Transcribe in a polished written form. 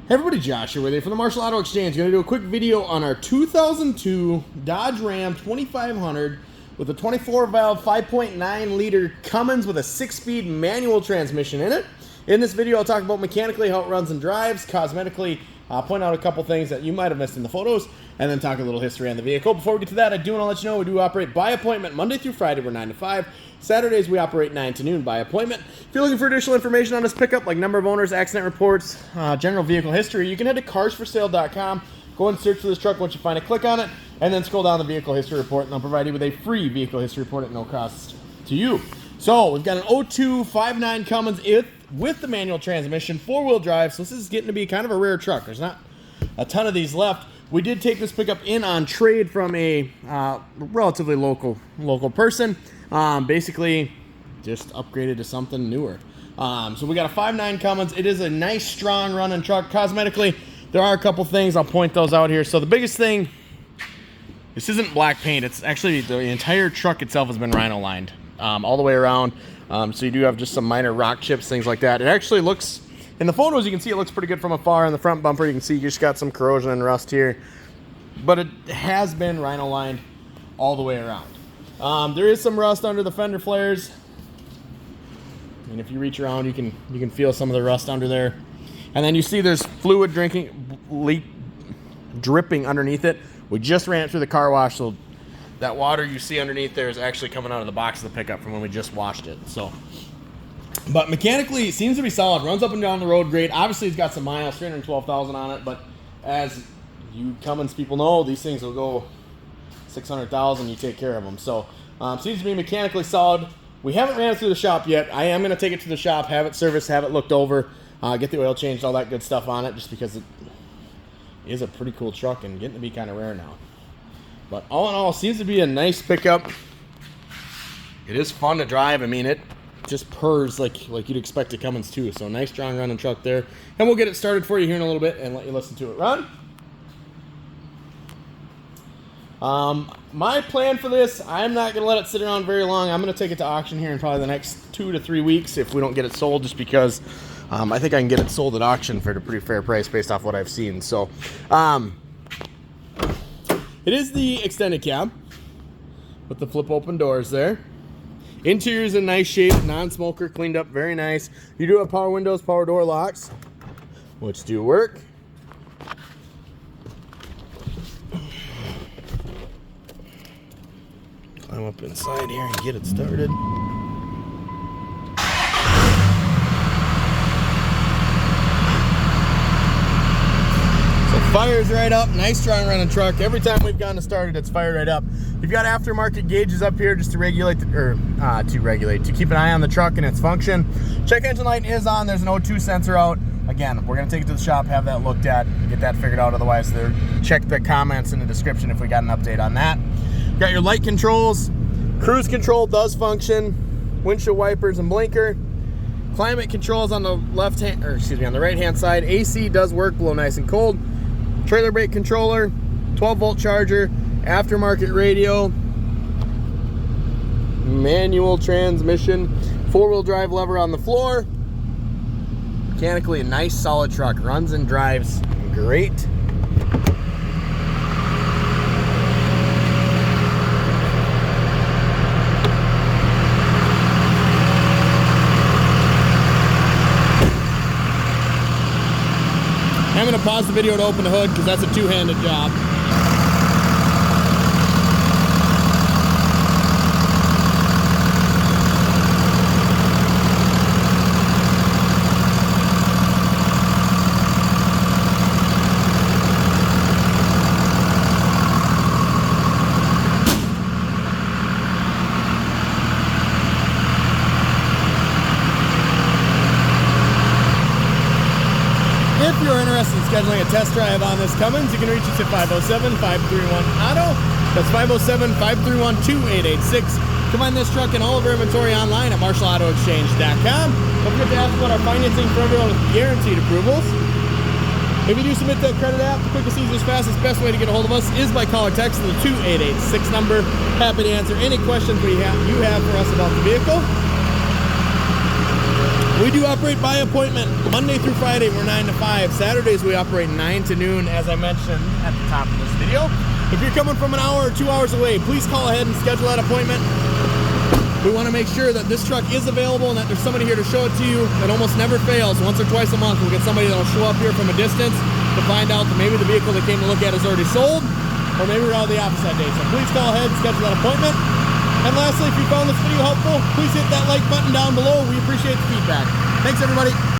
Hey everybody, Josh here with you from the Marshall Auto Exchange. Going to do a quick video on our 2002 Dodge Ram 2500 with a 24-valve, 5.9-liter Cummins with a 6-speed manual transmission in it. In this video, I'll talk about mechanically how it runs and drives, cosmetically, point out a couple things that you might have missed in the photos, and then talk a little history on the vehicle. Before we get to that, I do want to let you know we do operate by appointment Monday through Friday. We're 9 to 5. Saturdays, we operate 9 to noon by appointment. If you're looking for additional information on this pickup, like number of owners, accident reports, general vehicle history, you can head to carsforsale.com. Go and search for this truck. Once you find it, click on it, and then scroll down the vehicle history report, and they'll provide you with a free vehicle history report at no cost to you. So, we've got an 02 5.9 Cummins with the manual transmission, 4-wheel drive, so this is getting to be kind of a rare truck. There's not a ton of these left. We did take this pickup in on trade from a relatively local person. Basically, just upgraded to something newer. So we got a 5.9 Cummins. It is a nice, strong running truck. Cosmetically, there are a couple things. I'll point those out here. So the biggest thing, this isn't black paint. It's actually the entire truck itself has been rhino lined all the way around. So you do have just some minor rock chips, things like that. It actually looks, in the photos, you can see it looks pretty good from afar. On the front bumper, you can see you just got some corrosion and rust here. But it has been rhino lined all the way around. There is some rust under the fender flares. And if you reach around, you can feel some of the rust under there. And then you see there's fluid dripping underneath it. We just ran it through the car wash, so that water you see underneath there is actually coming out of the box of the pickup from when we just washed it. So, but mechanically, it seems to be solid. Runs up and down the road great. Obviously, it's got some miles, 312,000 on it. But as you Cummins people know, these things will go 600,000. You take care of them. So, seems to be mechanically solid. We haven't ran it through the shop yet. I am going to take it to the shop, have it serviced, have it looked over, get the oil changed, all that good stuff on it, just because it is a pretty cool truck and getting to be kind of rare now. But all in all, seems to be a nice pickup. It is fun to drive. I mean, it just purrs like you'd expect a Cummins too. So nice, strong running truck there. And we'll get it started for you here in a little bit and let you listen to it run. My plan for this, I'm not going to let it sit around very long. I'm going to take it to auction here in probably the next 2 to 3 weeks if we don't get it sold, just because I think I can get it sold at auction for a pretty fair price based off what I've seen. So, it is the extended cab with the flip open doors there. Interior is in nice shape, non-smoker, cleaned up, very nice. You do have power windows, power door locks, which do work. Climb up inside here and get it started. Fires right up, nice strong running truck. Every time we've gone to start it, it's fired right up. You've got aftermarket gauges up here just to regulate, to keep an eye on the truck and its function. Check engine light is on. There's an O2 sensor out. Again, we're gonna take it to the shop, have that looked at, get that figured out. Otherwise, check the comments in the description if we got an update on that. Got your light controls. Cruise control does function. Windshield wipers and blinker. Climate controls on the on the right hand side. AC does work, blow nice and cold. Trailer brake controller, 12-volt charger, aftermarket radio, manual transmission, 4-wheel drive lever on the floor. Mechanically a nice solid truck, runs and drives great. I'm going to pause the video to open the hood because that's a two-handed job. If you're interested in scheduling a test drive on this Cummins, you can reach us at 507-531-AUTO. That's 507-531-2886. You can find this truck and all of our inventory online at marshallautoexchange.com. Don't forget to ask about our financing for everyone with guaranteed approvals. If you do submit that credit app, the quickest, easiest, fastest, best way to get a hold of us is by calling or texting the 2886 number. Happy to answer any questions you have for us about the vehicle. We do operate by appointment. Monday through Friday, we're 9 to 5. Saturdays, we operate 9 to noon, as I mentioned at the top of this video. If you're coming from an hour or 2 hours away, please call ahead and schedule that appointment. We want to make sure that this truck is available and that there's somebody here to show it to you. It almost never fails. Once or twice a month, we'll get somebody that'll show up here from a distance to find out that maybe the vehicle they came to look at is already sold, or maybe we're out of the office that day. So please call ahead and schedule that appointment. And lastly, if you found this video helpful, please hit that like button down below. We appreciate the feedback. Thanks, everybody.